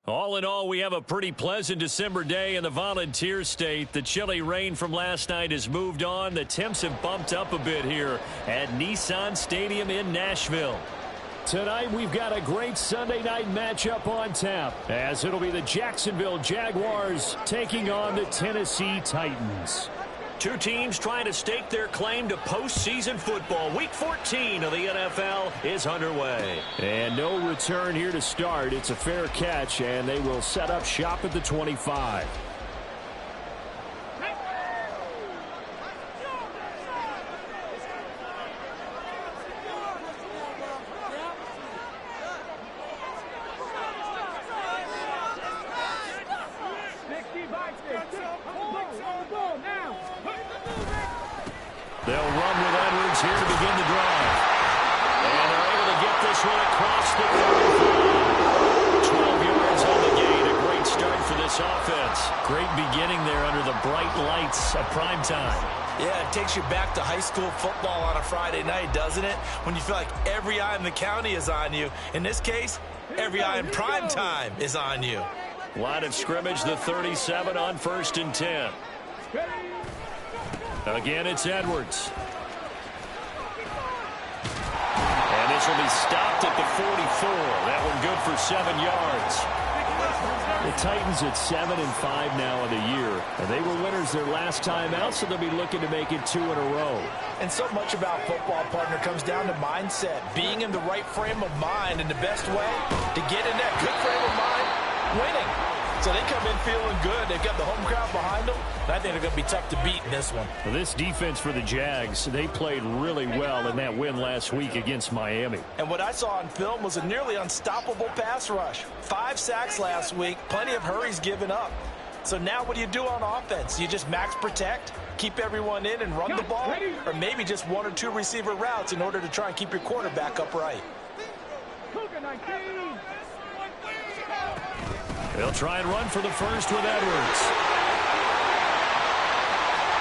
All in all, we have a pretty pleasant December day in the Volunteer State. The chilly rain from last night has moved on. The temps have bumped up a bit here at Nissan Stadium in Nashville. Tonight, we've got a great Sunday night matchup on tap, as it'll be the Jacksonville Jaguars taking on the Tennessee Titans. Two teams trying to stake their claim to postseason football. Week 14 of the NFL is underway. And no return here to start. It's a fair catch, and they will set up shop at the 25. They'll run with Edwards here to begin the drive. And they're able to get this one across the 35. 12 yards on the gain. A great start for this offense. Great beginning there under the bright lights of prime time. Yeah, it takes you back to high school football on a Friday night, doesn't it? When you feel like every eye in the county is on you. In this case, every eye in prime time is on you. Line of scrimmage, the 37 on 1st and 10. Again, it's Edwards. And this will be stopped at the 44. That one good for 7 yards. The Titans at 7-5 now in the year. And they were winners their last time out, so they'll be looking to make it 2 in a row. And so much about football, partner, comes down to mindset. Being in the right frame of mind, and the best way to get in that good frame of mind, winning. So they come in feeling good. They've got the home crowd behind them. And I think they're going to be tough to beat in this one. Well, this defense for the Jags, they played really well in that win last week against Miami. And what I saw on film was a nearly unstoppable pass rush. 5 sacks last week, plenty of hurries given up. So now what do you do on offense? You just max protect, keep everyone in and run the ball, or maybe just 1 or 2 receiver routes in order to try and keep your quarterback upright. They'll try and run for the first with Edwards.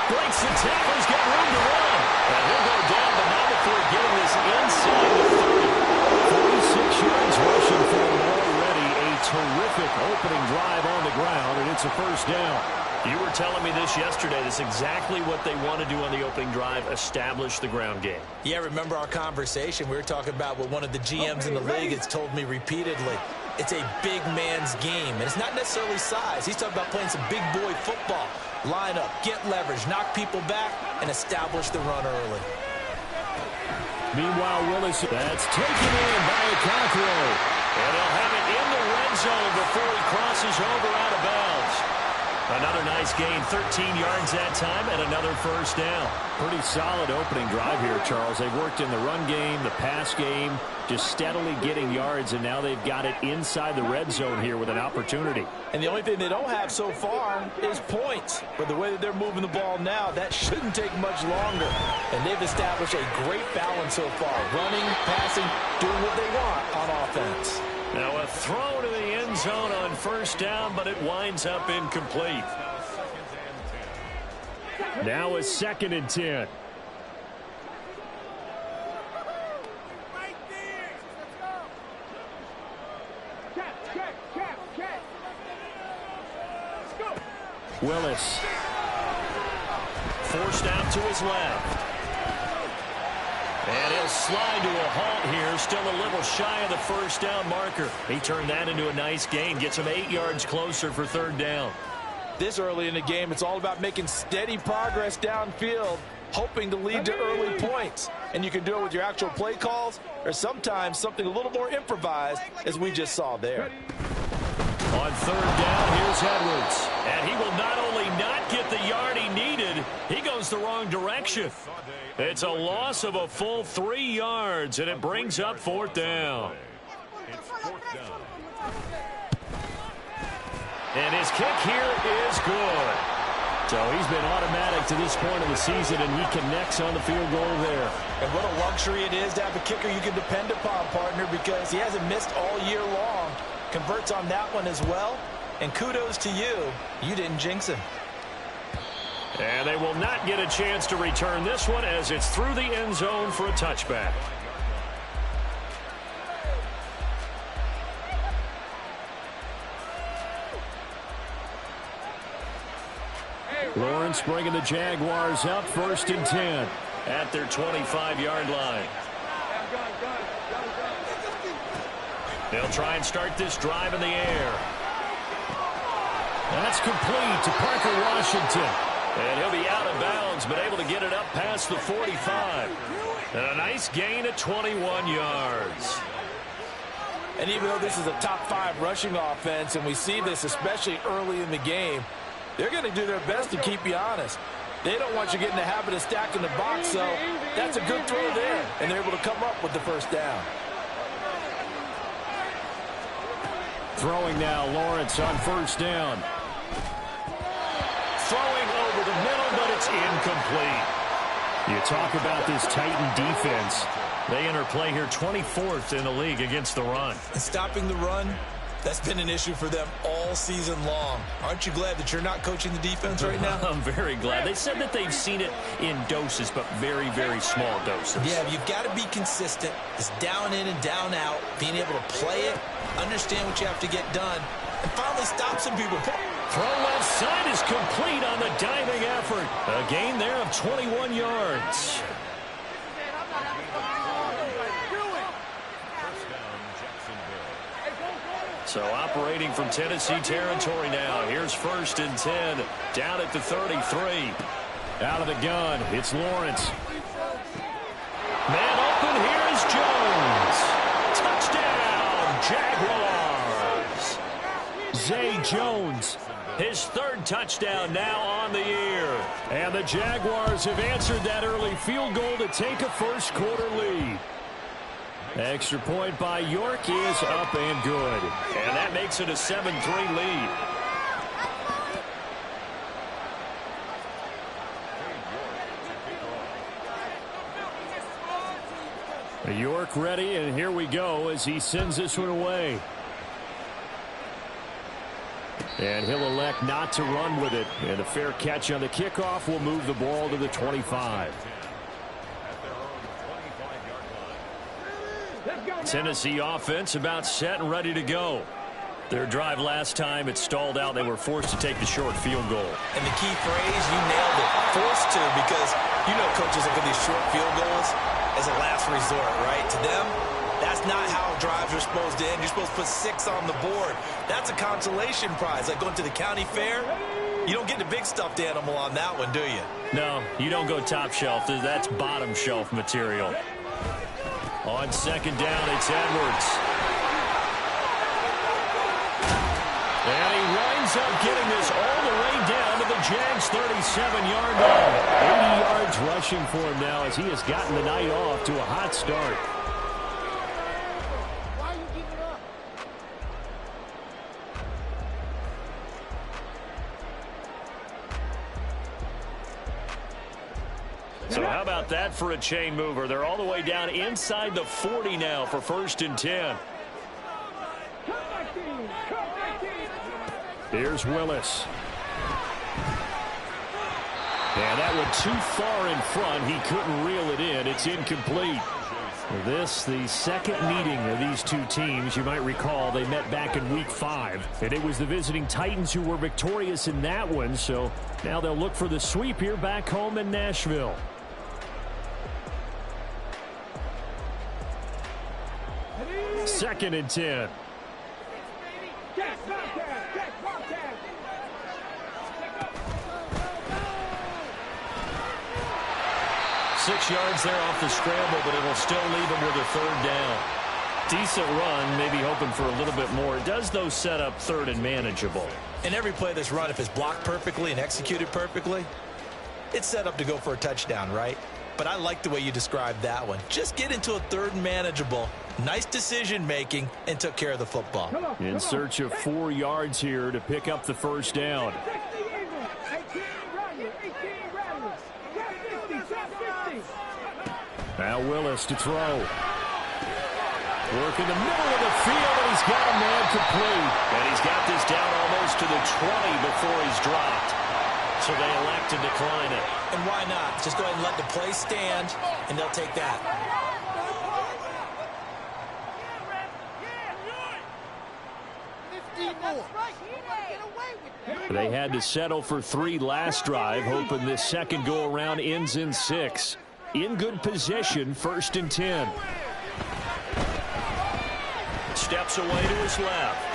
Breaks the tackles, got room to run. And he'll go down, but not before getting this inside the 30. 46 yards rushing for him already. A terrific opening drive on the ground, and it's a first down. You were telling me this yesterday. That's exactly what they want to do on the opening drive, establish the ground game. Yeah, remember our conversation. We were talking about what one of the GMs in the league has told me repeatedly. It's a big man's game, and it's not necessarily size. He's talking about playing some big boy football. Line up, get leverage, knock people back, and establish the run early. Meanwhile, Willis, that's taken in by Cockrell. And he'll have it in the red zone before he crosses over out of bounds. Another nice gain, 13 yards that time, and another first down. Pretty solid opening drive here, Charles. They've worked in the run game, the pass game, just steadily getting yards, and now they've got it inside the red zone here with an opportunity. And the only thing they don't have so far is points. But the way that they're moving the ball now, that shouldn't take much longer. And they've established a great balance so far, running, passing, doing what they want on offense. Now a throw to the end zone on first down, but it winds up incomplete. Now a 2nd and 10. Willis. Forced out to his left. And he'll slide to a halt here, still a little shy of the first down marker. He turned that into a nice gain, gets him 8 yards closer for 3rd down. This early in the game, it's all about making steady progress downfield, hoping to lead to early points. And you can do it with your actual play calls, or sometimes something a little more improvised, as we just saw there. On 3rd down, here's Edwards. And he will not only not get the yard he needed, he goes the wrong direction. It's a loss of a full 3 yards, and it brings up 4th down. And his kick here is good. So he's been automatic to this point of the season, and he connects on the field goal there. And what a luxury it is to have a kicker you can depend upon, partner, because he hasn't missed all year long. Converts on that one as well. And kudos to you. You didn't jinx him. And they will not get a chance to return this one as it's through the end zone for a touchback. Lawrence bringing the Jaguars up 1st and 10 at their 25-yard line. They'll try and start this drive in the air. That's complete to Parker Washington. And he'll be out of bounds, but able to get it up past the 45. And a nice gain of 21 yards. And even though this is a top 5 rushing offense, and we see this especially early in the game, they're going to do their best to keep you honest. They don't want you getting the habit of stacking the box, so that's a good throw there. And they're able to come up with the first down. Throwing now, Lawrence on 1st down. Throwing over the middle, but it's incomplete. You talk about this Titan defense. They enter play here 24th in the league against the run. And stopping the run, that's been an issue for them all season long. Aren't you glad that you're not coaching the defense right now? I'm very glad. They said that they've seen it in doses, but very, very small doses. Yeah, you've got to be consistent. It's down in and down out, being able to play it, understand what you have to get done, and finally stop some people. Throw left side is complete on the diving effort. A gain there of 21 yards. So operating from Tennessee territory now. Here's 1st and 10. Down at the 33. Out of the gun, it's Lawrence. Man open, here's Jones. Touchdown, Jaguars. Zay Jones, his 3rd touchdown now on the year. And the Jaguars have answered that early field goal to take a first-quarter lead. Extra point by York is up and good. And that makes it a 7-3 lead. York ready, and here we go as he sends this one away. And he'll elect not to run with it. And a fair catch on the kickoff will move the ball to the 25. Tennessee offense about set and ready to go. Their drive last time, it stalled out. They were forced to take the short field goal. And the key phrase, you nailed it, forced to, because you know coaches look at these short field goals as a last resort, right? To them, that's not how drives are supposed to end. You're supposed to put 6 on the board. That's a consolation prize, like going to the county fair. You don't get the big stuffed animal on that one, do you? No, you don't go top shelf. That's bottom shelf material. On 2nd down, it's Edwards. And he winds up getting this all the way down to the Jags' 37-yard line. 80 yards rushing for him now as he has gotten the night off to a hot start. So how about that for a chain mover? They're all the way down inside the 40 now for 1st and 10. Here's Willis. And that one too far in front. He couldn't reel it in. It's incomplete. This, the second meeting of these two teams. You might recall they met back in week 5. And it was the visiting Titans who were victorious in that one. So now they'll look for the sweep here back home in Nashville. Second and 10. 6 yards there off the scramble, but it'll still leave him with a 3rd down. Decent run, maybe hoping for a little bit more. It does, though, set up 3rd and manageable. And every play that's run, if it's blocked perfectly and executed perfectly, it's set up to go for a touchdown, right? But I like the way you described that one. Just get into a 3rd and manageable. Nice decision-making, and took care of the football. In search of 4 yards here to pick up the 1st down. Now Willis to throw. Work in the middle of the field, and he's got a man complete. And he's got this down almost to the 20 before he's dropped. So they elect to decline it. And why not? Just go ahead and let the play stand, and they'll take that. They had to settle for 3 last drive, hoping this second go-around ends in 6. In good position, 1st and 10. Steps away to his left.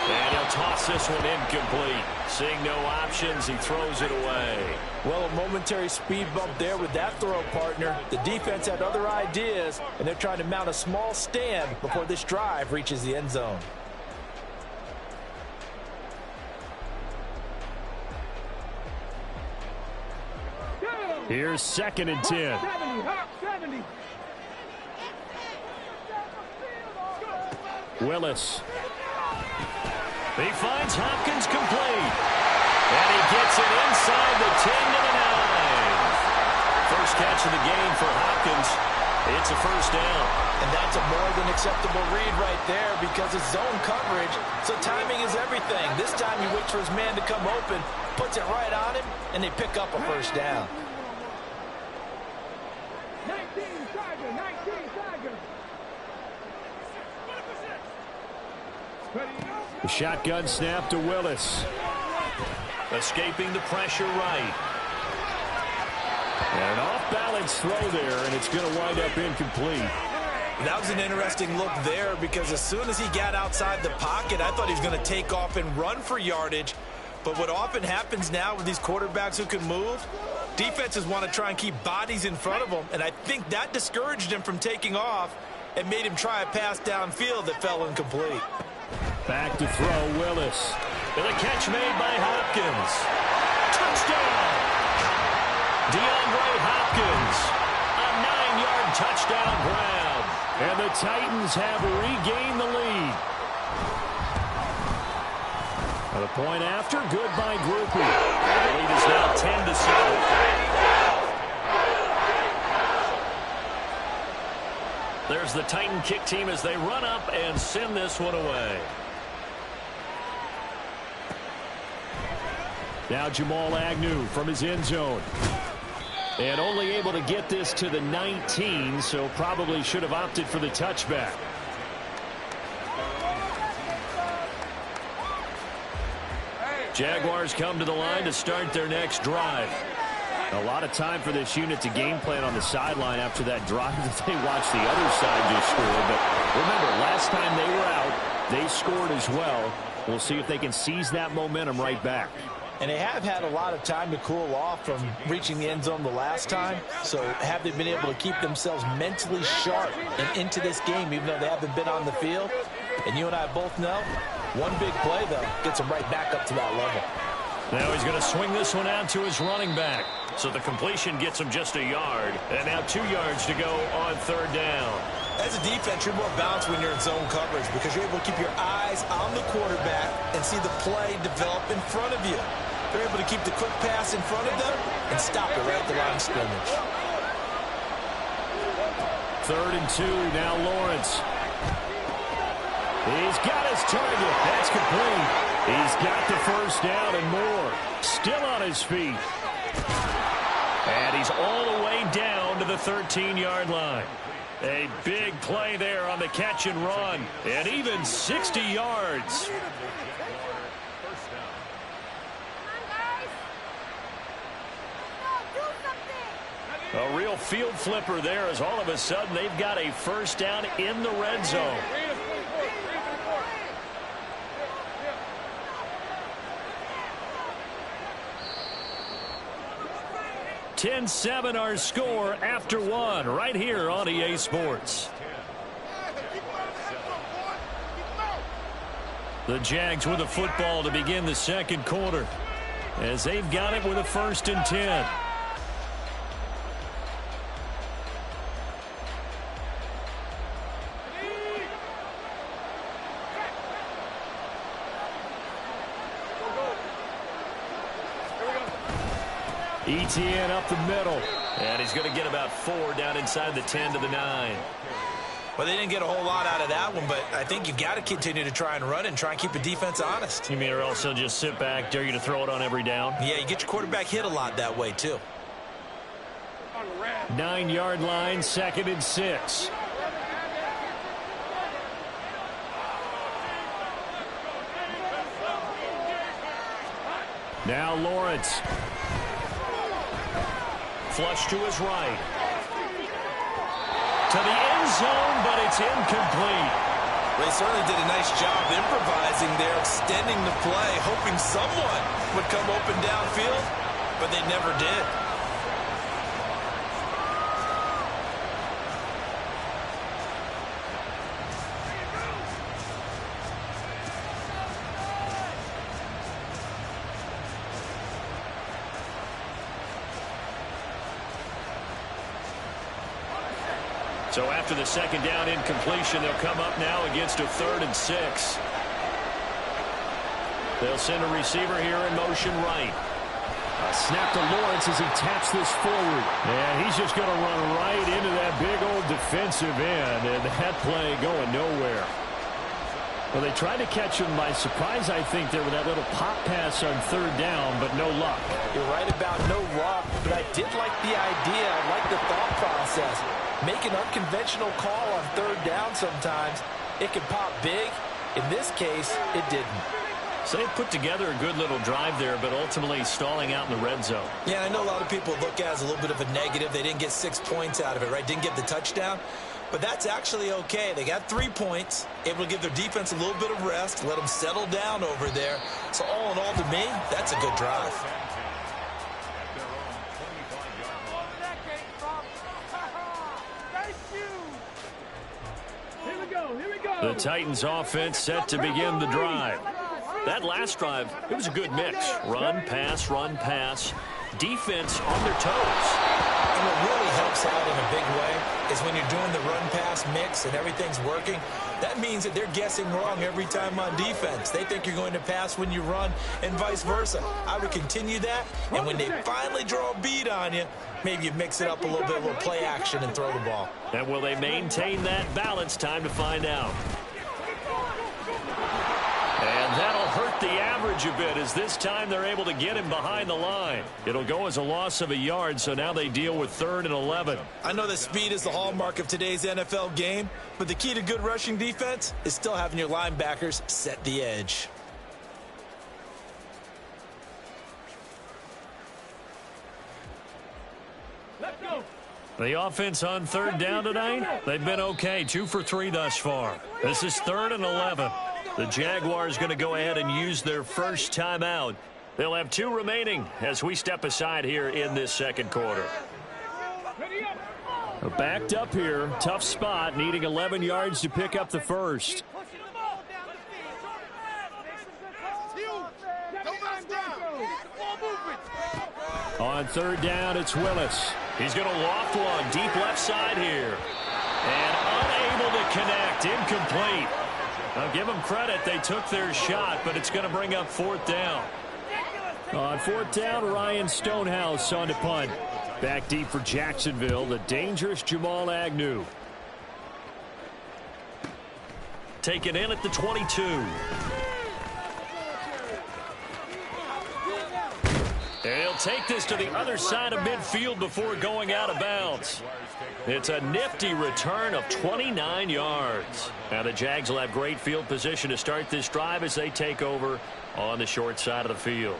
And he'll toss this one incomplete. Seeing no options, he throws it away. Well, a momentary speed bump there with that throw, partner. The defense had other ideas, and they're trying to mount a small stand before this drive reaches the end zone. Here's 2nd and 10. Willis. He finds Hopkins complete. And he gets it inside the 10 to the 9. First catch of the game for Hopkins. It's a first down. And that's a more than acceptable read right there because it's zone coverage, so timing is everything. This time he waits for his man to come open, puts it right on him, and they pick up a first down. 19 Tigers. The shotgun snap to Willis. Escaping the pressure right. And an off-balance throw there, and it's going to wind up incomplete. That was an interesting look there because as soon as he got outside the pocket, I thought he was going to take off and run for yardage. But what often happens now with these quarterbacks who can move, defenses want to try and keep bodies in front of them, and I think that discouraged him from taking off and made him try a pass downfield that fell incomplete. Back to throw, Willis. And a catch made by Hopkins. Touchdown! DeAndre Hopkins. A 9-yard touchdown grab. And the Titans have regained the lead. And the point after, good by Groupie. The lead is now 10 to 7. There's the Titan kick team as they run up and send this one away. Now Jamal Agnew from his end zone. And only able to get this to the 19, so probably should have opted for the touchback. Jaguars come to the line to start their next drive. A lot of time for this unit to game plan on the sideline after that drive that they watched the other side just score. But remember, last time they were out, they scored as well. We'll see if they can seize that momentum right back. And they have had a lot of time to cool off from reaching the end zone the last time. So have they been able to keep themselves mentally sharp and into this game, even though they haven't been on the field? And you and I both know, one big play, though, gets them right back up to that level. Now he's going to swing this one out to his running back. So the completion gets him just a yard. And now 2 yards to go on 3rd down. As a defense, you're more balanced when you're in zone coverage because you're able to keep your eyes on the quarterback and see the play develop in front of you. They're able to keep the quick pass in front of them and stop it right at the line of scrimmage. 3rd and 2, now Lawrence. He's got his target. That's complete. He's got the first down and more. Still on his feet. And he's all the way down to the 13-yard line. A big play there on the catch and run. And even 60 yards. A real field flipper there as all of a sudden they've got a first down in the red zone. 10-7 our score after 1 right here on EA Sports. The Jags with a football to begin the second quarter as they've got it with a 1st and 10. ETN up the middle. And he's going to get about 4 down inside the 10 to the 9. Well, they didn't get a whole lot out of that one, but I think you've got to continue to try and run and try and keep the defense honest. You mean or also just sit back, dare you to throw it on every down? Yeah, you get your quarterback hit a lot that way, too. 9-yard line, 2nd and 6. Now Lawrence. Flush to his right. To the end zone, but it's incomplete. They certainly did a nice job improvising there, extending the play, hoping someone would come open downfield, but they never did. So after the second down incompletion, they'll come up now against a 3rd and 6. They'll send a receiver here in motion right. A snap to Lawrence as he taps this forward. And he's just going to run right into that big old defensive end, and that play going nowhere. Well, they tried to catch him by surprise, I think, there with that little pop pass on 3rd down, but no luck. You're right about no luck, but I did like the idea. I like the thought process. Make an unconventional call on 3rd down sometimes. It can pop big. In this case, it didn't. So they put together a good little drive there, but ultimately stalling out in the red zone. Yeah, I know a lot of people look at it as a little bit of a negative. They didn't get 6 points out of it, right? Didn't get the touchdown. But that's actually okay. They got 3 points, able to give their defense a little bit of rest, let them settle down over there. So all in all, to me, that's a good drive. The Titans offense set to begin the drive. That last drive, it was a good mix. Run, pass. Defense on their toes. And what really helps out in a big way is when you're doing the run-pass mix and everything's working, that means that they're guessing wrong every time on defense. They think you're going to pass when you run and vice versa. I would continue that, and when they finally draw a beat on you, maybe you mix it up a little bit, a little play action and throw the ball. And will they maintain that balance? Time to find out. And that'll hurt the average a bit as this time they're able to get him behind the line. It'll go as a loss of a yard, so now they deal with 3rd and 11. I know that speed is the hallmark of today's NFL game, but the key to good rushing defense is still having your linebackers set the edge. Let's go. The offense on 3rd down tonight, they've been okay. 2 for 3 thus far. This is 3rd and 11. The Jaguars going to go ahead and use their first timeout. They'll have 2 remaining as we step aside here in this second quarter. Backed up here, tough spot, needing 11 yards to pick up the first. On 3rd down, it's Willis. He's going to loft one deep left side here. And unable to connect, incomplete. I'll give them credit. They took their shot, but it's going to bring up 4th down. On 4th down, Ryan Stonehouse on to punt. Back deep for Jacksonville, the dangerous Jamal Agnew. Taken in at the 22. And he'll take this to the other side of midfield before going out of bounds. It's a nifty return of 29 yards. Now the Jags will have great field position to start this drive as they take over on the short side of the field.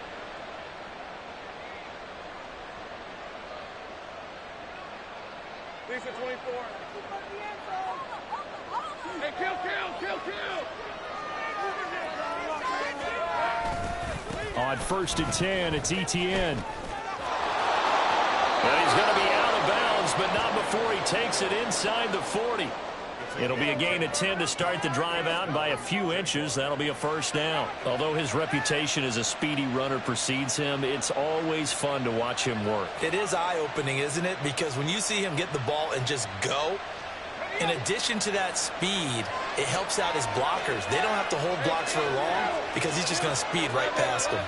Lisa 24. Hey, kill. On 1st and 10, it's Etienne. Well, he's going to be out of bounds, but not before he takes it inside the 40. It'll be a gain of 10 to start the drive out, and by a few inches, that'll be a first down. Although his reputation as a speedy runner precedes him, it's always fun to watch him work. It is eye-opening, isn't it? Because when you see him get the ball and just go, in addition to that speed, it helps out his blockers. They don't have to hold blocks for long because he's just going to speed right past them.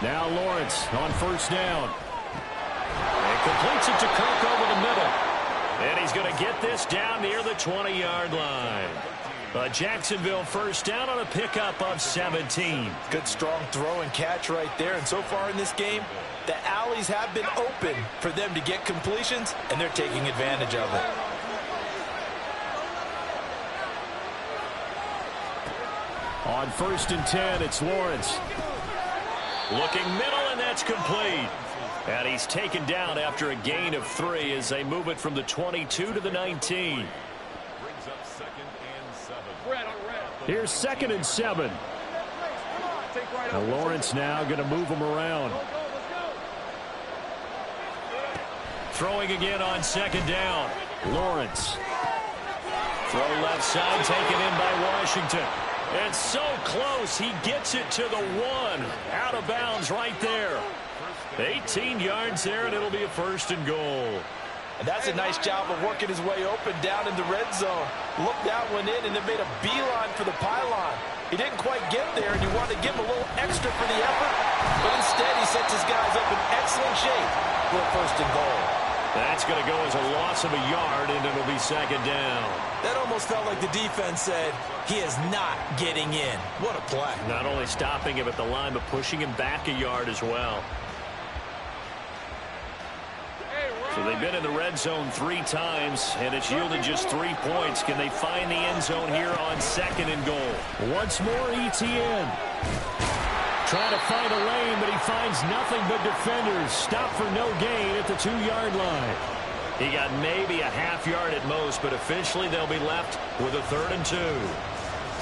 Now Lawrence on 1st down. And completes it to Kirk over the middle. And he's going to get this down near the 20-yard line. A Jacksonville first down on a pickup of 17. Good strong throw and catch right there. And so far in this game, the alleys have been open for them to get completions, and they're taking advantage of it. On 1st and 10, it's Lawrence. Looking middle, and that's complete. And he's taken down after a gain of 3 as they move it from the 22 to the 19. Here's 2nd and 7. Now Lawrence now going to move him around. Throwing again on 2nd down. Lawrence. Throw left side, taken in by Washington. And so close, he gets it to the 1. Out of bounds right there. 18 yards there, and it'll be a 1st and goal. And that's a nice job of working his way open down in the red zone. Looked that one in and then made a beeline for the pylon. He didn't quite get there, and you wanted to give him a little extra for the effort. But instead, he sets his guys up in excellent shape for a 1st and goal. That's going to go as a loss of a yard, and it'll be 2nd down. That almost felt like the defense said, he is not getting in. What a play. Not only stopping him at the line, but pushing him back a yard as well. So they've been in the red zone 3 times, and it's yielded just 3 points. Can they find the end zone here on 2nd and goal? Once more, ETN. Trying to find a lane, but he finds nothing but defenders. Stop for no gain at the 2-yard line. He got maybe a half yard at most, but officially they'll be left with a 3rd and 2.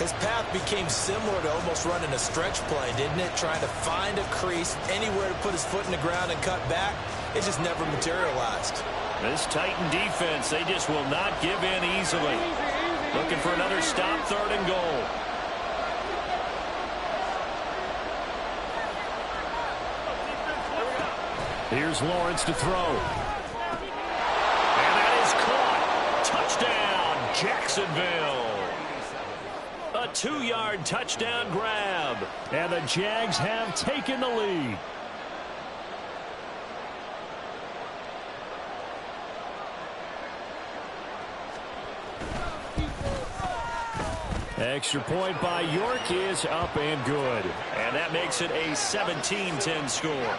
His path became similar to almost running a stretch play, didn't it? Trying to find a crease, anywhere to put his foot in the ground and cut back. It just never materialized. This Titan defense, they just will not give in easily. Looking for another stop, 3rd and goal. Here's Lawrence to throw. And that is caught. Touchdown, Jacksonville. A 2-yard touchdown grab. And the Jags have taken the lead. Extra point by York is up and good. And that makes it a 17-10 score.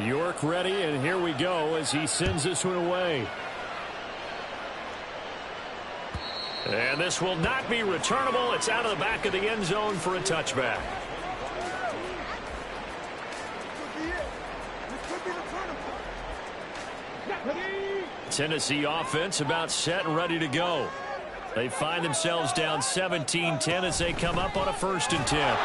York ready, and here we go as he sends this one away. And this will not be returnable. It's out of the back of the end zone for a touchback. Tennessee offense about set and ready to go. They find themselves down 17-10 as they come up on a 1st and 10.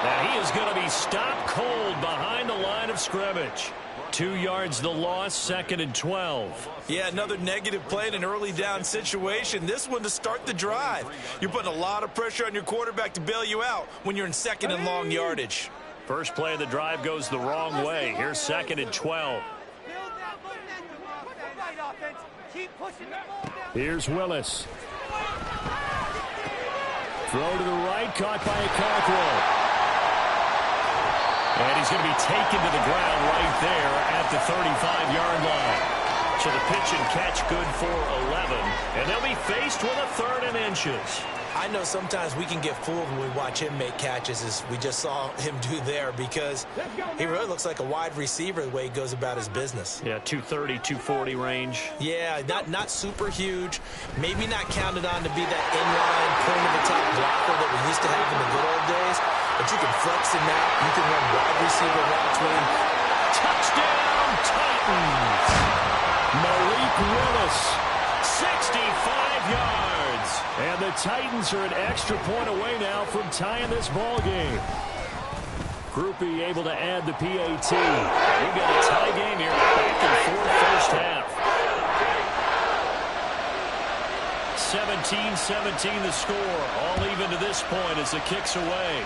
Now he is going to be stopped cold behind the line of scrimmage. 2 yards the loss, 2nd and 12. Yeah, another negative play in an early down situation. This one to start the drive. You're putting a lot of pressure on your quarterback to bail you out when you're in 2nd and long yardage. First play of the drive goes the wrong way. Here's 2nd and 12. Here's Willis. Throw to the right, caught by a Cockrell. And he's going to be taken to the ground right there at the 35-yard line. So the pitch and catch good for 11. And they'll be faced with a 3rd and inches. I know sometimes we can get fooled when we watch him make catches, as we just saw him do there, because he really looks like a wide receiver the way he goes about his business. Yeah, 230, 240 range. Yeah, not super huge. Maybe not counted on to be that inline, point-of-the-top blocker that we used to have in the good old days. But you can flex him out. You can run wide receiver routes with him. Touchdown, Titans! Malik Willis. 65 yards. And the Titans are an extra point away now from tying this ball game. Groupie able to add the PAT. We've got a tie game here. Back and forth first half. 17-17 the score. All even to this point as the kick's away.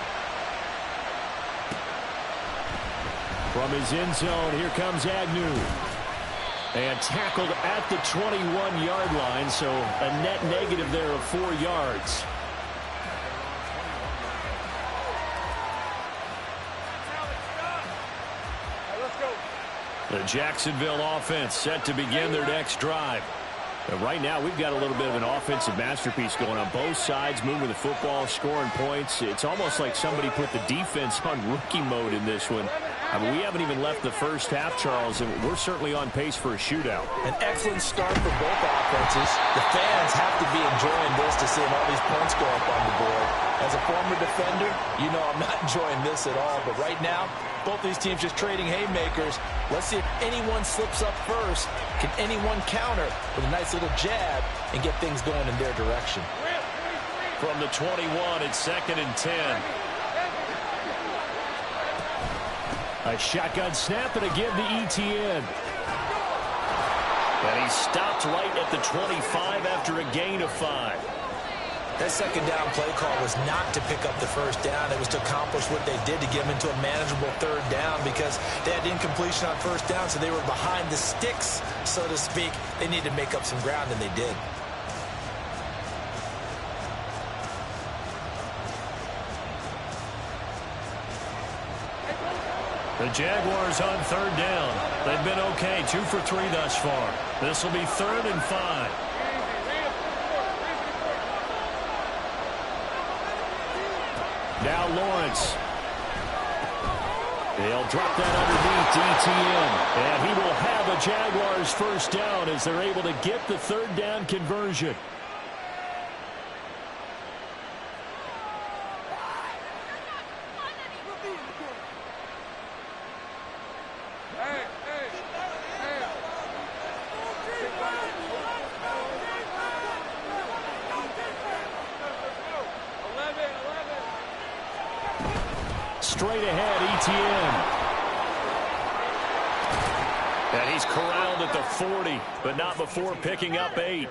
From his end zone, here comes Agnew. And tackled at the 21-yard line, so a net negative there of 4 yards. The Jacksonville offense set to begin their next drive. Right now, we've got a little bit of an offensive masterpiece going on both sides, moving the football, scoring points. It's almost like somebody put the defense on rookie mode in this one. I mean, we haven't even left the first half, Charles, and we're certainly on pace for a shootout. An excellent start for both offenses. The fans have to be enjoying this to seeing all these points go up on the board. As a former defender, you know I'm not enjoying this at all. But right now, both these teams just trading haymakers. Let's see if anyone slips up first. Can anyone counter with a nice little jab and get things going in their direction? From the 21, it's 2nd and 10. A shotgun snap and a give to ETN. And he's stopped right at the 25 after a gain of 5. That second down play call was not to pick up the first down. It was to accomplish what they did to get them into a manageable third down because they had incompletion on first down, so they were behind the sticks, so to speak. They needed to make up some ground, and they did. The Jaguars on third down. They've been okay, 2 for 3 thus far. This will be 3rd and 5. Now Lawrence. They'll drop that underneath to ETN. And he will have a Jaguars first down as they're able to get the third down conversion. Straight ahead, ETN. And he's corralled at the 40, but not before picking up 8.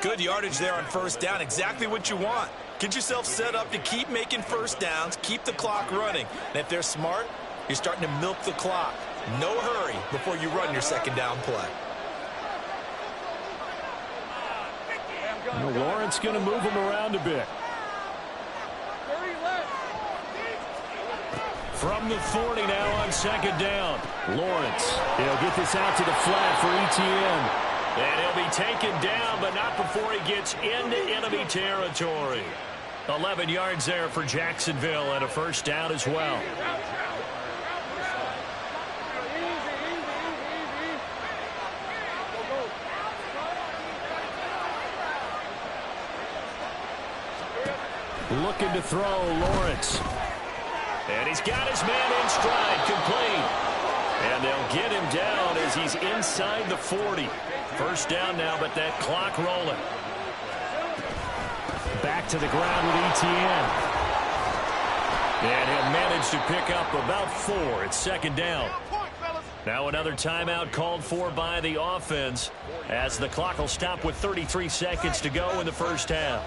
Good yardage there on first down. Exactly what you want. Get yourself set up to keep making first downs, keep the clock running. And if they're smart, you're starting to milk the clock. No hurry before you run your second down play. Lawrence going to move him around a bit. From the 40 now on second down. Lawrence, he'll get this out to the flat for ETN. And he'll be taken down, but not before he gets into enemy territory. 11 yards there for Jacksonville and a first down as well. Looking to throw, Lawrence. And he's got his man in stride, complete. And they'll get him down as he's inside the 40. First down now, but that clock rolling. Back to the ground with ETN. And he'll manage to pick up about 4. It's second down. Now another timeout called for by the offense as the clock will stop with 33 seconds to go in the first half.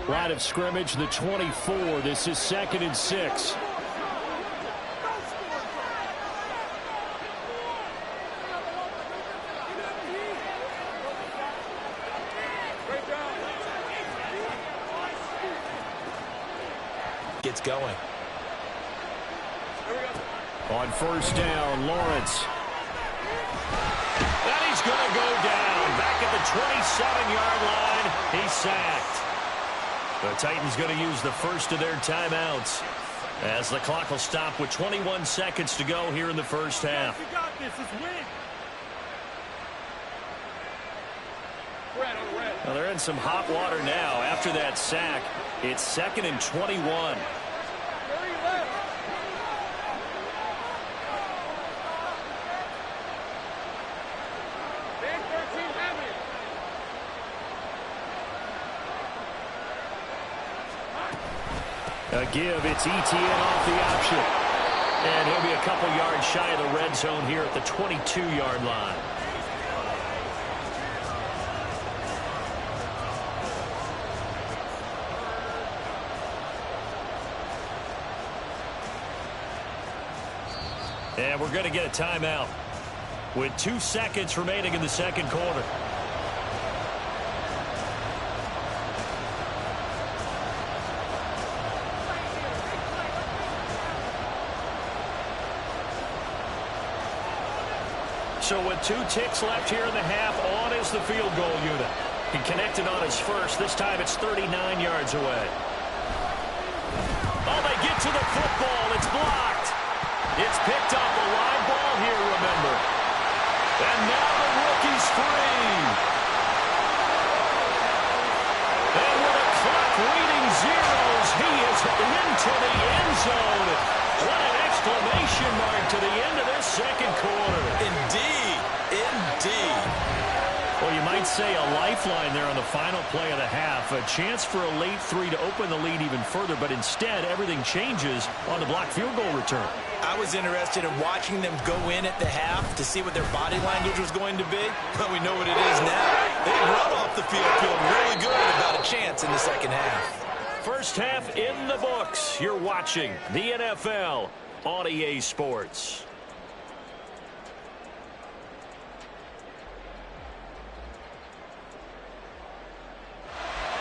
Line of scrimmage, the 24. This is 2nd and 6. Gets going. On first down, Lawrence. And he's going to go down. Back at the 27-yard line. He's sacked. The Titans going to use the first of their timeouts as the clock will stop with 21 seconds to go here in the first half. You got this. It's win. Well, they're in some hot water now. After that sack, it's 2nd and 21. A give, it's ETN off the option. And he'll be a couple yards shy of the red zone here at the 22-yard line. And we're going to get a timeout with 2 seconds remaining in the second quarter. So with 2 ticks left here in the half, on is the field goal unit. He connected on his first. This time it's 39 yards away. Oh, they get to the football. It's blocked. It's picked up. A live ball here, remember. And now the rookie's free. And with a clock reading zeros, he is into the end zone. What an exclamation mark to the end of this second quarter. Indeed. Indeed. Well, you might say a lifeline there on the final play of the half. A chance for a late 3 to open the lead even further, but instead everything changes on the blocked field goal return. I was interested in watching them go in at the half to see what their body language was going to be. But we know what it is now. They run off the field feeling really good about a chance in the second half. First half in the books. You're watching the NFL on EA Sports.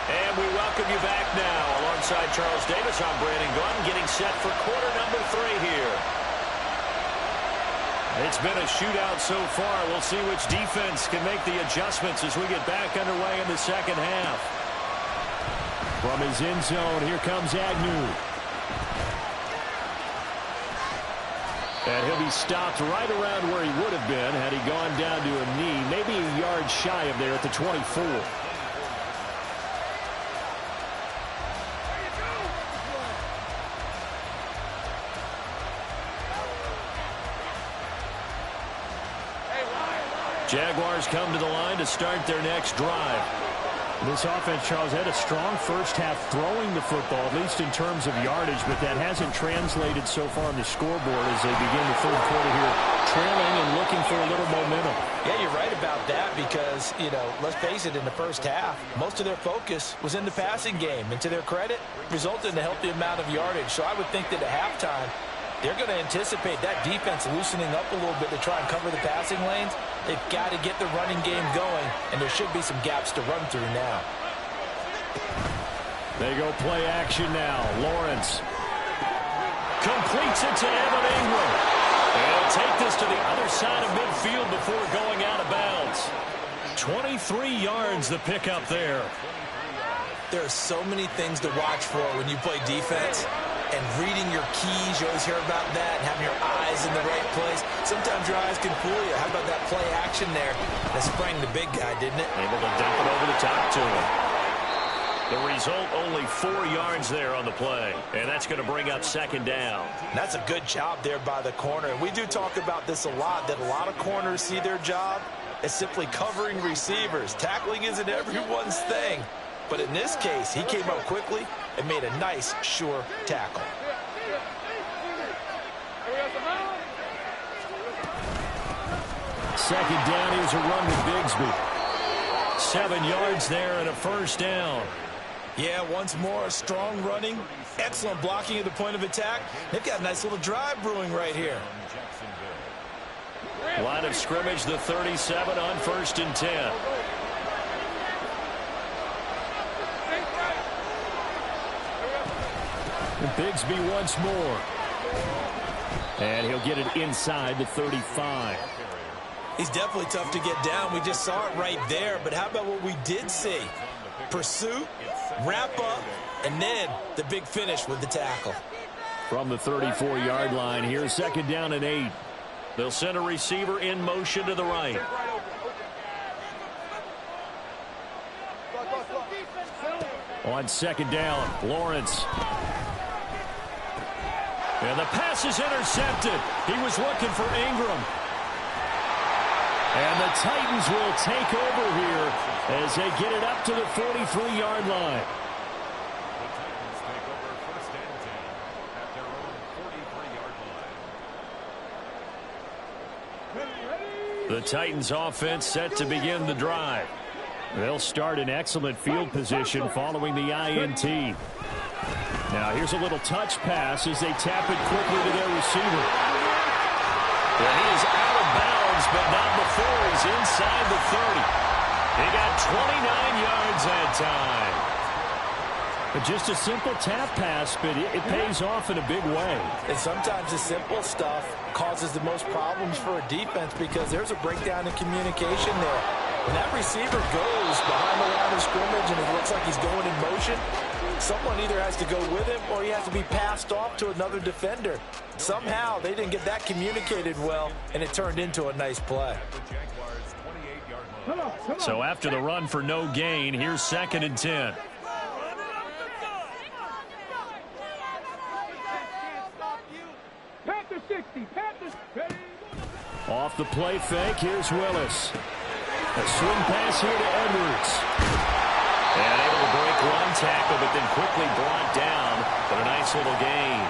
And we welcome you back now. Alongside Charles Davis, I'm Brandon Gunn, getting set for quarter number 3 here. It's been a shootout so far. We'll see which defense can make the adjustments as we get back underway in the second half. From his end zone, here comes Agnew. And he'll be stopped right around where he would have been had he gone down to a knee, maybe a yard shy of there at the 24. Jaguars come to the line to start their next drive. This offense, Charles, had a strong first half throwing the football, at least in terms of yardage, but that hasn't translated so far on the scoreboard as they begin the third quarter here, trailing and looking for a little momentum. Yeah, you're right about that because, let's face it, in the first half, most of their focus was in the passing game. And to their credit, resulted in a healthy amount of yardage. So I would think that at halftime, they're going to anticipate that defense loosening up a little bit to try and cover the passing lanes. They've got to get the running game going, and there should be some gaps to run through now. They go play action now. Lawrence completes it to Evan Ingram. They'll take this to the other side of midfield before going out of bounds. 23 yards the pickup there. There are so many things to watch for when you play defense. And reading your keys, you always hear about that, and having your eyes in the right place. Sometimes your eyes can fool you. How about that play action there? That sprang the big guy, didn't it? Able to dump it over the top to him. The result, only 4 yards there on the play. And that's going to bring up second down. That's a good job there by the corner. And we do talk about this a lot, that a lot of corners see their job as simply covering receivers. Tackling isn't everyone's thing. But in this case, he came up quickly and made a nice, sure tackle. Second down, here's a run with Bigsby. 7 yards there and a first down. Yeah, once more, strong running, excellent blocking at the point of attack. They've got a nice little drive brewing right here. Line of scrimmage, the 37 on 1st and 10. Bigsby once more. And he'll get it inside the 35. He's definitely tough to get down. We just saw it right there. But how about what we did see? Pursuit, wrap up, and then the big finish with the tackle. From the 34-yard line, here's second down and 8. They'll send a receiver in motion to the right. On second down, Lawrence. And the pass is intercepted. He was looking for Ingram. And the Titans will take over here as they get it up to the 43-yard line. The Titans offense set to begin the drive. They'll start in excellent field position following the INT. Now here's a little touch pass as they tap it quickly to their receiver. Well, he is out of bounds, but not before he's inside the 30. He got 29 yards that time. Just a simple tap pass, but it pays off in a big way. And sometimes the simple stuff causes the most problems for a defense because there's a breakdown in communication there. When that receiver goes behind the line of scrimmage and it looks like he's going in motion, someone either has to go with him or he has to be passed off to another defender. Somehow they didn't get that communicated well, and it turned into a nice play. So after the run for no gain, here's 2nd and 10. Off the play fake, here's Willis. A swing pass here to Edwards. And able to break one tackle, but then quickly brought down. But a nice little gain.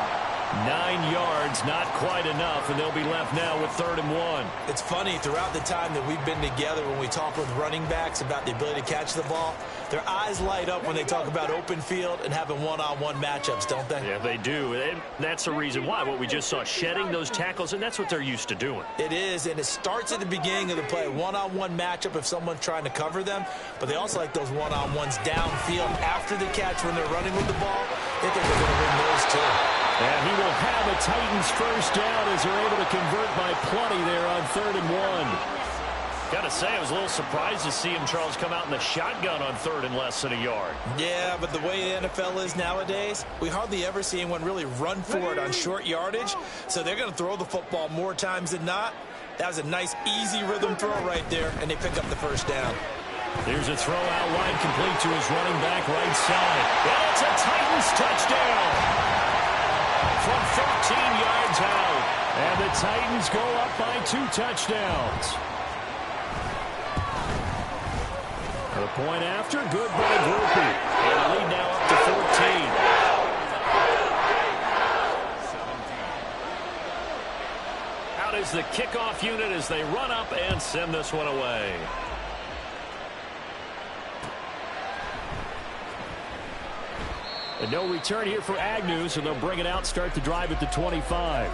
9 yards, not quite enough, and they'll be left now with 3rd and 1. It's funny, throughout the time that we've been together, when we talk with running backs about the ability to catch the ball, their eyes light up when they talk about open field and having one-on-one matchups, don't they? Yeah, they do. And that's the reason why. What we just saw, shedding those tackles, and that's what they're used to doing. It is, and it starts at the beginning of the play. One-on-one matchup if someone's trying to cover them, but they also like those one-on-ones downfield after the catch when they're running with the ball. They think they're going to win those too. And he will have a Titans first down as they're able to convert by plenty there on 3rd and 1. Got to say, I was a little surprised to see him, Charles, come out in the shotgun on 3rd and less than a yard. Yeah, but the way the NFL is nowadays, we hardly ever see anyone really run for it on short yardage, so they're going to throw the football more times than not. That was a nice, easy rhythm throw right there, and they pick up the first down. There's a throw out wide complete to his running back right side. And it's a Titans touchdown from 13 yards out. And the Titans go up by 2 touchdowns. The point after, good by Groupie. And the lead now up to 14. Out is the kickoff unit as they run up and send this one away. And no return here for Agnew, so they'll bring it out, start the drive at the 25.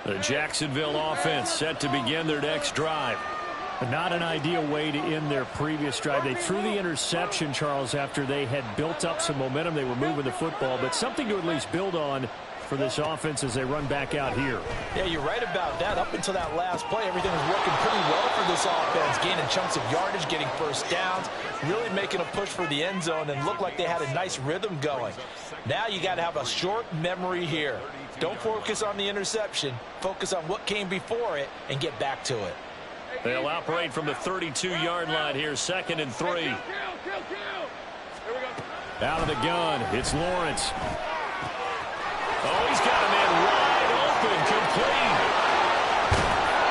The Jacksonville offense set to begin their next drive. Not an ideal way to end their previous drive. They threw the interception, Charles, after they had built up some momentum. They were moving the football, but something to at least build on for this offense as they run back out here. Yeah, you're right about that. Up until that last play, everything was working pretty well for this offense, gaining chunks of yardage, getting first downs, really making a push for the end zone, and looked like they had a nice rhythm going. Now you got to have a short memory here. Don't focus on the interception. Focus on what came before it and get back to it. They'll operate from the 32-yard line here, 2nd and 3. Out of the gun, it's Lawrence. Oh, he's got a man wide open, complete.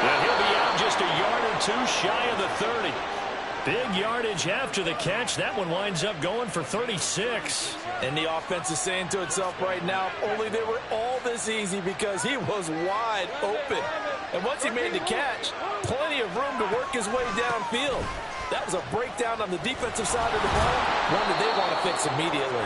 And he'll be out just a yard or 2 shy of the 30. Big yardage after the catch. That one winds up going for 36. And the offense is saying to itself right now, if only they were all this easy, because he was wide open. And once he made the catch, plenty of room to work his way downfield. That was a breakdown on the defensive side of the ball, one that they want to fix immediately.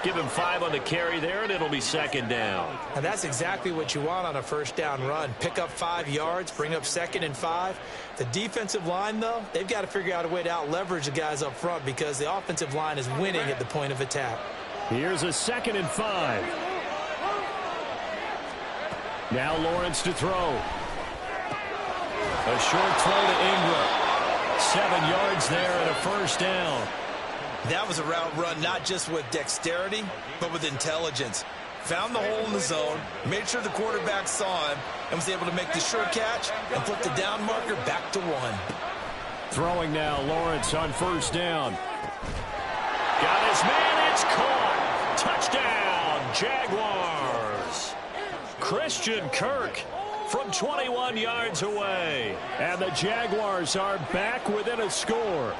Give him 5 on the carry there, and it'll be 2nd down. And that's exactly what you want on a first down run. Pick up 5 yards, bring up 2nd and 5. The defensive line, though, they've got to figure out a way to out-leverage the guys up front because the offensive line is winning at the point of attack. Here's a 2nd and 5. Now Lawrence to throw. A short throw to Ingram. 7 yards there and a first down. That was a route run not just with dexterity, but with intelligence. Found the hole in the zone, made sure the quarterback saw him, and was able to make the sure catch and put the down marker back to 1. Throwing now, Lawrence on first down. Got his man, it's caught. Touchdown, Jaguars. Christian Kirk from 21 yards away. And the Jaguars are back within a score.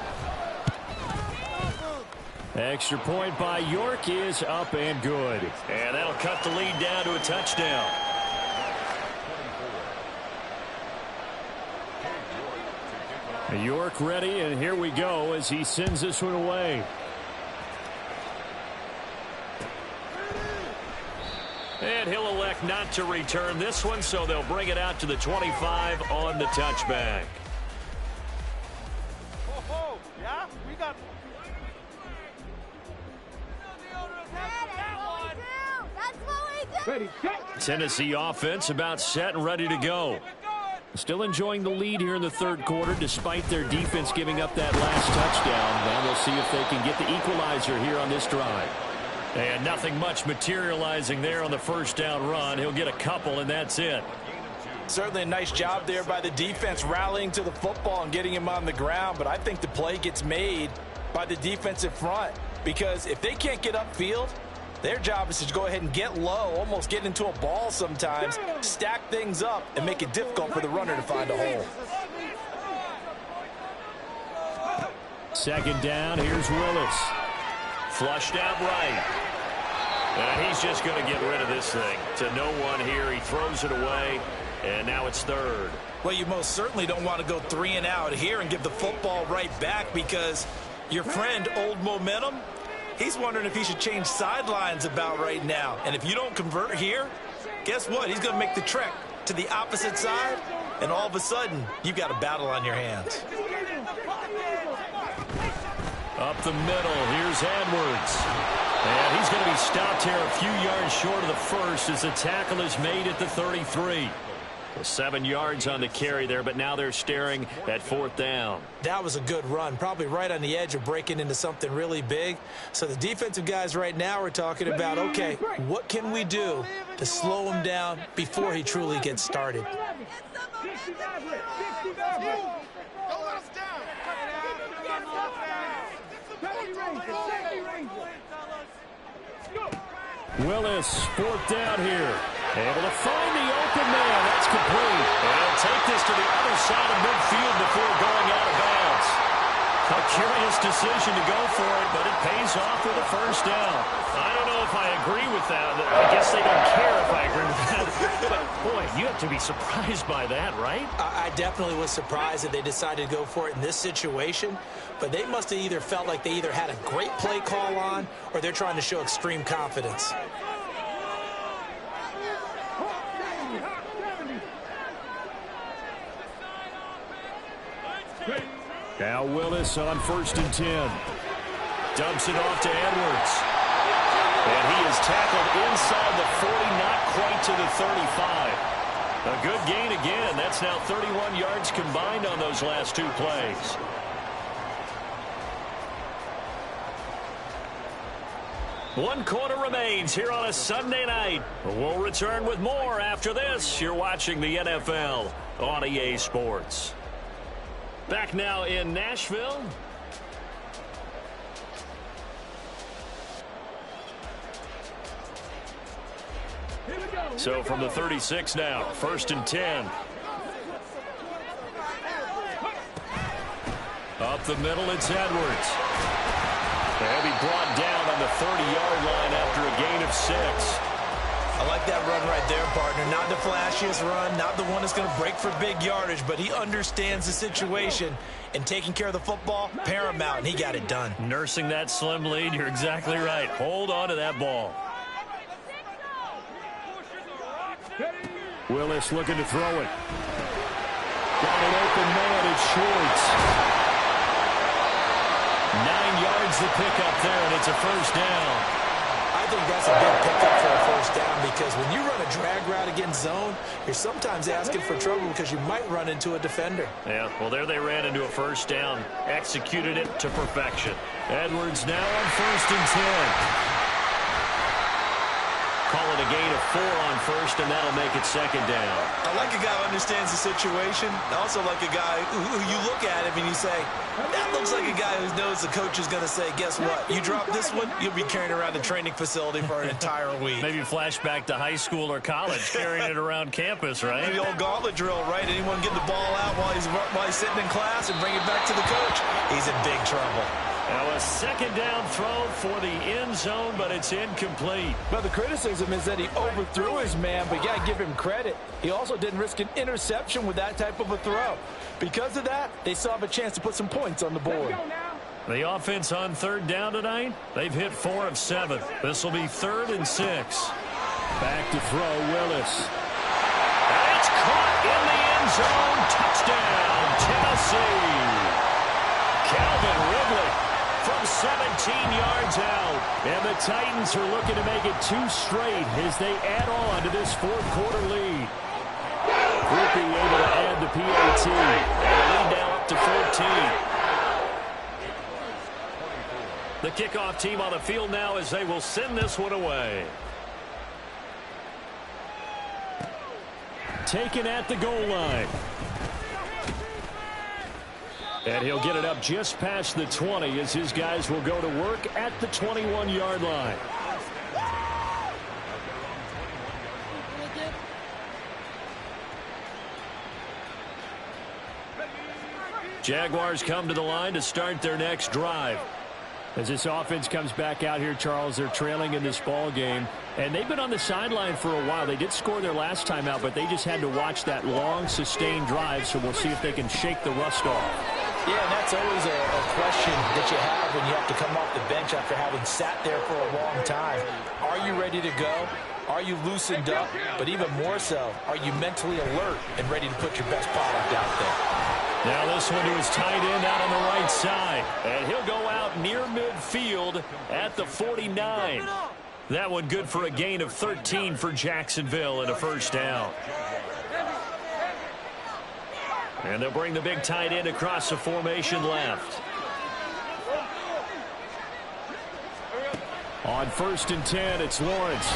Extra point by York is up and good. And that'll cut the lead down to a touchdown. York ready, and here we go as he sends this one away. And he'll elect not to return this one, so they'll bring it out to the 25 on the touchback. Yeah, we got. Ready, set. Tennessee offense about set and ready to go. Still enjoying the lead here in the third quarter, despite their defense giving up that last touchdown. Now we'll see if they can get the equalizer here on this drive. And nothing much materializing there on the first down run. He'll get a couple, and that's it. Certainly a nice job there by the defense rallying to the football and getting him on the ground. But I think the play gets made by the defensive front, because if they can't get upfield, their job is to go ahead and get low, almost get into a ball sometimes, stack things up, and make it difficult for the runner to find a hole. Second down, here's Willis. Flushed out right. And he's just going to get rid of this thing. To no one here. He throws it away, and now it's third. Well, you most certainly don't want to go 3 and out here and give the football right back, because your friend, Old Momentum, he's wondering if he should change sidelines about right now. And if you don't convert here, guess what? He's going to make the trek to the opposite side, and all of a sudden, you've got a battle on your hands. Up the middle, here's Edwards. And he's going to be stopped here a few yards short of the first as the tackle is made at the 33. 7 yards on the carry there, but now they're staring at fourth down. That was a good run, probably right on the edge of breaking into something really big. So the defensive guys right now are talking about, okay, what can we do to slow him down before he truly gets started? Willis, fourth down here. Able to find the open man. That's complete. And take this to the other side of midfield before going out of bounds. A curious decision to go for it, but it pays off with a first down. I don't know if I agree with that. I guess they don't care if I agree with that. But, boy, you have to be surprised by that, right? I definitely was surprised that they decided to go for it in this situation. But they must have either felt like they either had a great play call on, or they're trying to show extreme confidence. Now Willis on 1st and 10. Dumps it off to Edwards. And he is tackled inside the 40, not quite to the 35. A good gain again. That's now 31 yards combined on those last 2 plays. One quarter remains here on a Sunday night. We'll return with more after this. You're watching the NFL on EA Sports. Back now in Nashville. So from the 36 now, 1st and 10. Up the middle, it's Edwards. They'll be brought down on the 30-yard line after a gain of 6. I like that run right there, partner. Not the flashiest run, not the one that's going to break for big yardage, but he understands the situation, and taking care of the football, paramount, and he got it done. Nursing that slim lead, you're exactly right. Hold on to that ball. Willis looking to throw it. Got an open man, it's Schwartz. 9 yards to pick up there, and it's a first down. I think that's a big pickup for a first down, because when you run a drag route against zone, you're sometimes asking for trouble because you might run into a defender. Yeah, well, there they ran into a first down. Executed it to perfection. Edwards now on 1st and 10. Call it a gain of 4 on first, and that'll make it 2nd down. I like a guy who understands the situation. I also like a guy who you look at him and you say, that looks like a guy who knows the coach is going to say, guess what? You drop this one, you'll be carrying around the training facility for an entire week. Maybe flashback to high school or college, carrying it around campus, right? The old gauntlet drill, right? Anyone get the ball out while he's sitting in class and bring it back to the coach? He's in big trouble. Now a second down throw for the end zone, but it's incomplete. Well, the criticism is that he overthrew his man, but you got to give him credit. He also didn't risk an interception with that type of a throw. Because of that, they still have a chance to put some points on the board. The offense on third down tonight, they've hit 4 of 7. This will be 3rd and 6. Back to throw, Willis. And it's caught in the end zone. Touchdown, Tennessee. Calvin Ridley from 17 yards out. And the Titans are looking to make it 2 straight as they add on to this 4th quarter lead. Rippey able to add the PAT. And the lead now up to 14. The kickoff team on the field now as they will send this one away. Taken at the goal line. And he'll get it up just past the 20 as his guys will go to work at the 21-yard line. Jaguars come to the line to start their next drive. As this offense comes back out here, Charles, they're trailing in this ball game. And they've been on the sideline for a while. They did score their last time out, but they just had to watch that long, sustained drive. So we'll see if they can shake the rust off. Yeah, and that's always a question that you have when you have to come off the bench after having sat there for a long time. Are you ready to go? Are you loosened up? But even more so, are you mentally alert and ready to put your best product out there? Now this one to his tight end out on the right side. And he'll go out near midfield at the 49. That one good for a gain of 13 for Jacksonville and a first down. And they'll bring the big tight end across the formation left. On 1st and 10, it's Lawrence.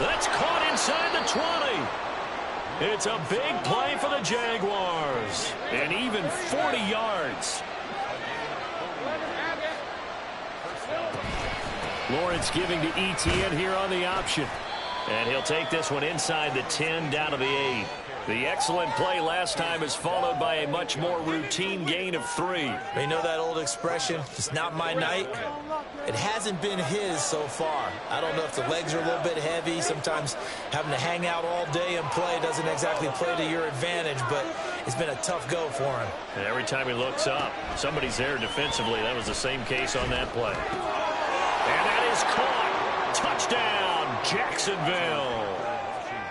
That's caught inside the 20. It's a big play for the Jaguars. And even 40 yards. Lawrence giving to ETN here on the option. And he'll take this one inside the 10 down to the 8. The excellent play last time is followed by a much more routine gain of 3. You know that old expression, it's not my night? It hasn't been his so far. I don't know if the legs are a little bit heavy. Sometimes having to hang out all day and play doesn't exactly play to your advantage, but it's been a tough go for him. And every time he looks up, somebody's there defensively. That was the same case on that play. And that is caught. Touchdown, Jacksonville.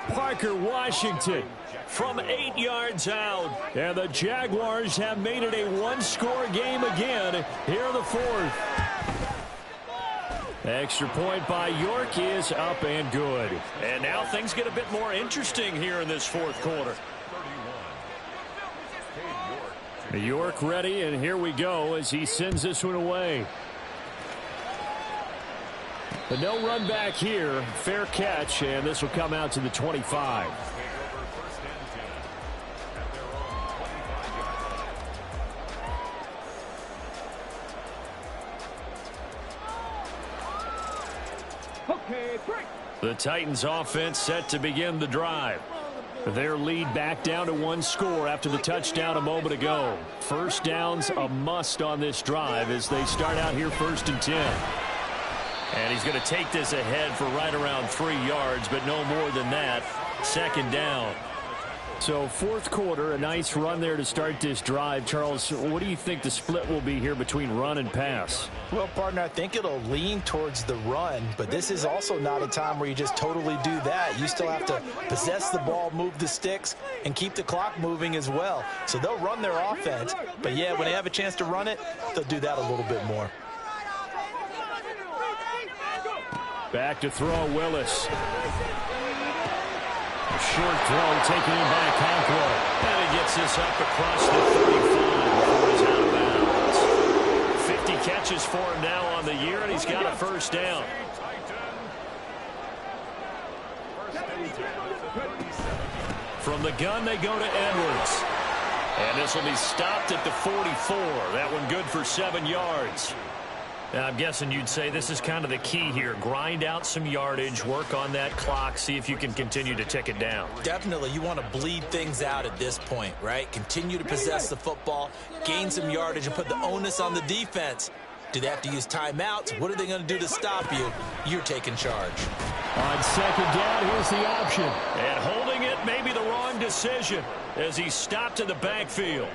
Parker Washington from 8 yards out. And the Jaguars have made it a one-score game again here in the 4th. Extra point by York is up and good. And now things get a bit more interesting here in this 4th quarter. York ready, and here we go as he sends this one away. But no run back here. Fair catch, and this will come out to the 25. The Titans offense set to begin the drive. Their lead back down to 1 score after the touchdown a moment ago. First down's a must on this drive as they start out here 1st and 10. And he's going to take this ahead for right around 3 yards, but no more than that. 2nd down. So 4th quarter, a nice run there to start this drive. Charles, what do you think the split will be here between run and pass? Well, partner, I think it'll lean towards the run, but this is also not a time where you just totally do that. You still have to possess the ball, move the sticks, and keep the clock moving as well. So they'll run their offense, but yeah, when they have a chance to run it, they'll do that a little bit more. Back to throw, Willis. Short throw taken in by Conquo. And he gets this up across the 35 before he's out of bounds. 50 catches for him now on the year, and he's got a first down. From the gun, they go to Edwards. And this will be stopped at the 44. That one good for 7 yards. I'm guessing you'd say this is kind of the key here. Grind out some yardage, work on that clock, see if you can continue to tick it down. Definitely, you want to bleed things out at this point, right? Continue to possess the football, gain some yardage, and put the onus on the defense. Do they have to use timeouts? What are they going to do to stop you? You're taking charge. On second down, here's the option. And holding it may be the wrong decision as he stopped in the backfield.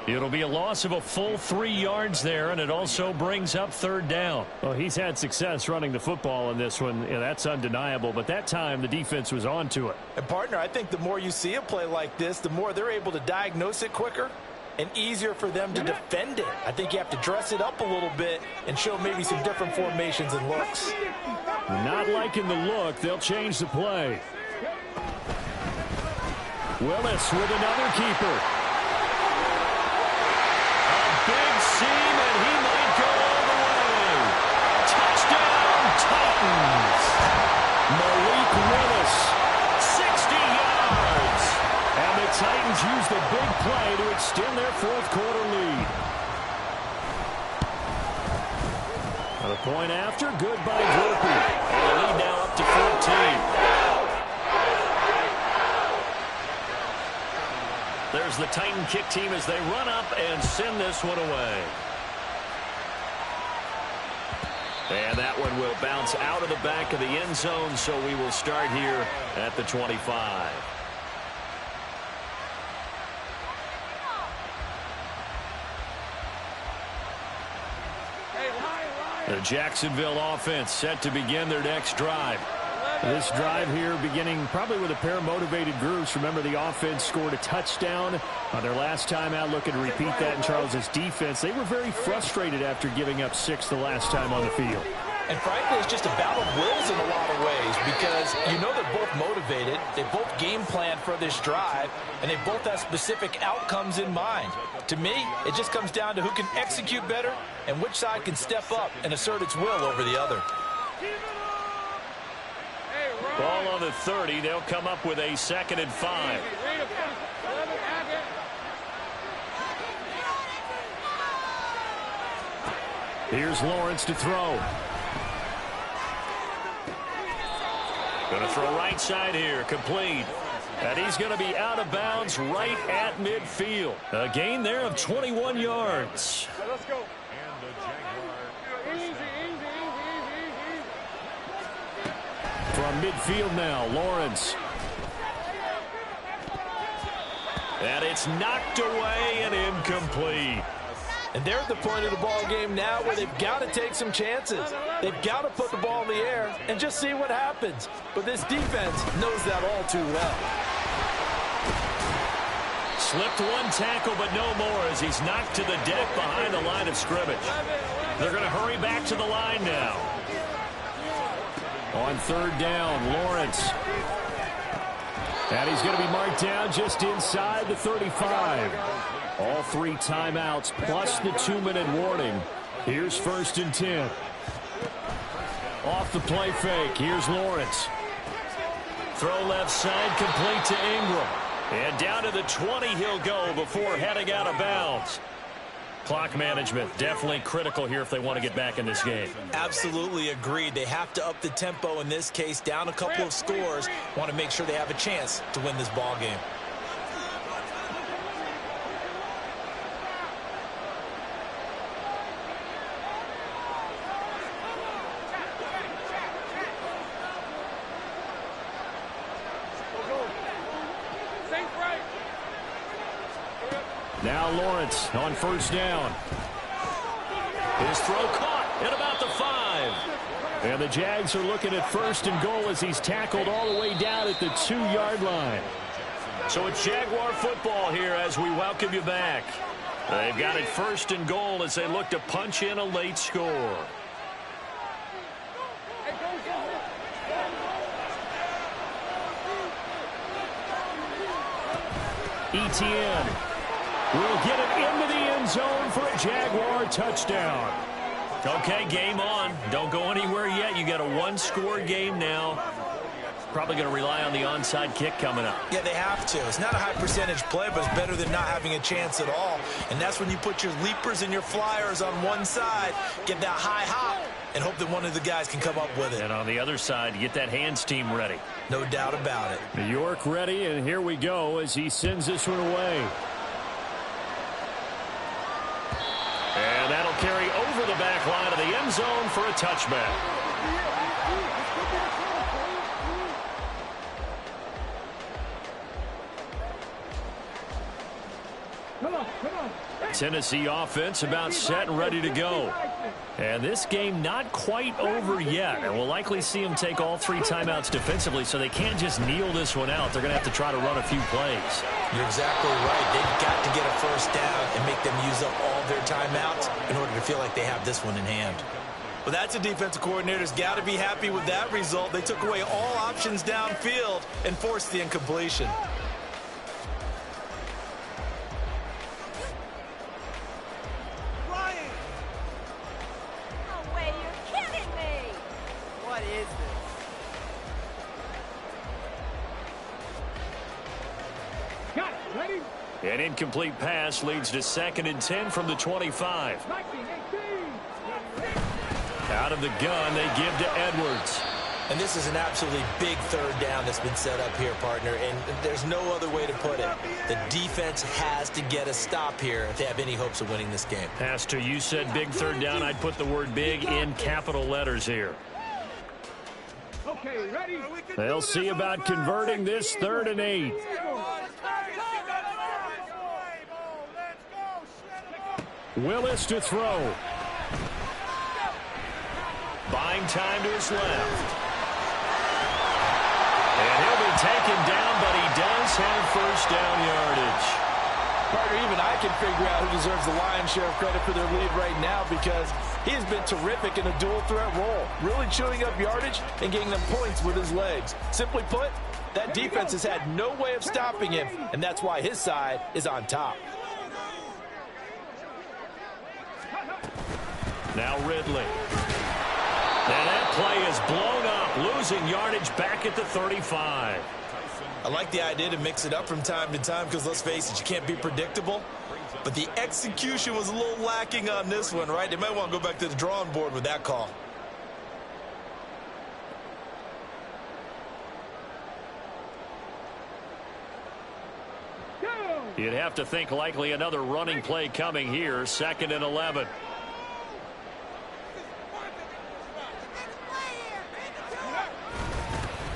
It'll be a loss of a full 3 yards there, and it also brings up third down. Well, he's had success running the football in this one. Yeah, that's undeniable, but that time the defense was on to it. And, partner, I think the more you see a play like this, the more they're able to diagnose it quicker and easier for them to defend it. I think you have to dress it up a little bit and show maybe some different formations and looks. Not liking the look. They'll change the play. Willis with another keeper. Big seam, and he might go all the way. Touchdown, Titans. Malik Willis. 60 yards. And the Titans use the big play to extend their fourth-quarter lead. A point after, good by Droopy. And the lead now up to 14. There's the Titan kick team as they run up and send this one away. And that one will bounce out of the back of the end zone, so we will start here at the 25. The Jacksonville offense set to begin their next drive. This drive here beginning probably with a pair of motivated groups. Remember, the offense scored a touchdown on their last time out. Looking to repeat that in Charles's defense. They were very frustrated after giving up 6 the last time on the field. And frankly, it's just a battle of wills in a lot of ways because you know they're both motivated. They both game planned for this drive, and they both have specific outcomes in mind. To me, it just comes down to who can execute better and which side can step up and assert its will over the other. Ball on the 30. They'll come up with a 2nd and 5. Here's Lawrence to throw. Going to throw right side here. Complete. And he's going to be out of bounds right at midfield. A gain there of 21 yards. Let's go. From midfield now, Lawrence. And it's knocked away and incomplete. And they're at the point of the ball game now where they've got to take some chances. They've got to put the ball in the air and just see what happens. But this defense knows that all too well. Slipped one tackle, but no more as he's knocked to the deck behind the line of scrimmage. They're going to hurry back to the line now. On third down, Lawrence. And he's going to be marked down just inside the 35. All 3 timeouts plus the 2-minute warning. Here's 1st and 10. Off the play fake. Here's Lawrence. Throw left side, complete to Ingram. And down to the 20 he'll go before heading out of bounds. Clock management definitely critical here if they want to get back in this game. Absolutely agreed. They have to up the tempo in this case, down a couple of scores. Want to make sure they have a chance to win this ball game. Now Lawrence on first down. His throw caught at about the 5. And the Jags are looking at 1st and goal as he's tackled all the way down at the 2-yard line. So it's Jaguar football here as we welcome you back. They've got it 1st and goal as they look to punch in a late score. Etienne will get it into the end zone for a Jaguar touchdown. Okay, game on. Don't go anywhere yet. You got a 1-score game now. Probably going to rely on the onside kick coming up. Yeah, they have to. It's not a high percentage play, but it's better than not having a chance at all. And that's when you put your leapers and your flyers on one side, get that high hop, and hope that one of the guys can come up with it. And on the other side, get that hands team ready. No doubt about it. New York ready, and here we go as he sends this one away. And that'll carry over the back line of the end zone for a touchback. Tennessee offense about set and ready to go. And this game not quite over yet. And we'll likely see them take all 3 timeouts defensively, so they can't just kneel this one out. They're going to have to try to run a few plays. You're exactly right. They've got to get a first down and make them use up all their timeouts in order to feel like they have this one in hand. Well, that's a defensive coordinator's got to be happy with that result. They took away all options downfield and forced the incompletion. An incomplete pass leads to 2nd and 10 from the 25. Out of the gun, they give to Edwards. And this is an absolutely big third down that's been set up here, partner, and there's no other way to put it. The defense has to get a stop here if they have any hopes of winning this game. Pastor, you said big third down. I'd put the word big in capital letters here. Okay, ready? They'll see about converting this 3rd and 8. Willis to throw. Buying time to his left. And he'll be taken down, but he does have first down yardage. Partner, even I can figure out who deserves the lion's share of credit for their lead right now, because he has been terrific in a dual threat role, really chewing up yardage and getting them points with his legs. Simply put, that defense has had no way of stopping him, and that's why his side is on top. Now Ridley. And that play is blown up, losing yardage back at the 35. I like the idea to mix it up from time to time because, let's face it, you can't be predictable. But the execution was a little lacking on this one, right? They might want to go back to the drawing board with that call. You'd have to think likely another running play coming here, 2nd and 11.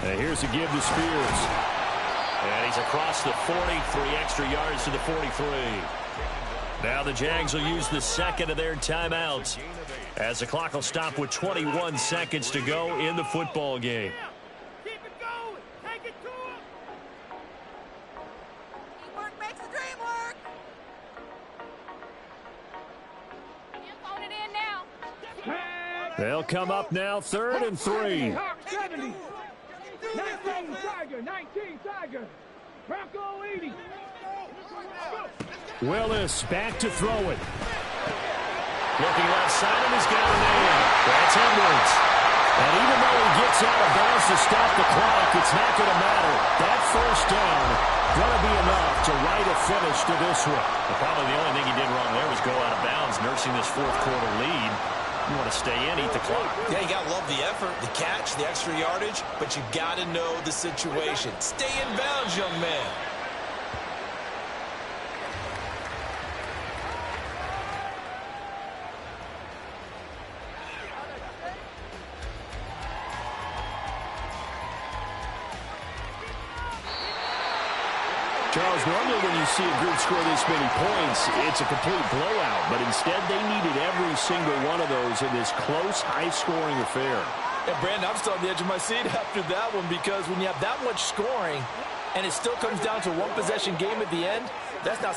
And here's a give to Spears. And he's across the 43 extra yards to the 43. Now the Jags will use the 2nd of their timeouts as the clock will stop with 21 seconds to go in the football game. Keep it going. Take it to him. Teamwork makes the dream work. You phone it in now. They'll come up now 3rd and 3. 19 Tiger. Bronco 80. Willis back to throw it. Looking left side, and he's got a man. That's Edwards. And even though he gets out of bounds to stop the clock, it's not going to matter. That first down going to be enough to write a finish to this one. Well, probably the only thing he did wrong there was go out of bounds, nursing this 4th quarter lead. You want to stay in, eat the clock. Yeah, you got to love the effort, the catch, the extra yardage, but you got to know the situation. Stay in bounds, young man. Charles, normally when you see a group score this many points, it's a complete blowout. But instead, they needed every single one of those in this close, high-scoring affair. Yeah, Brandon, I'm still on the edge of my seat after that one, because when you have that much scoring and it still comes down to one possession game at the end, that's not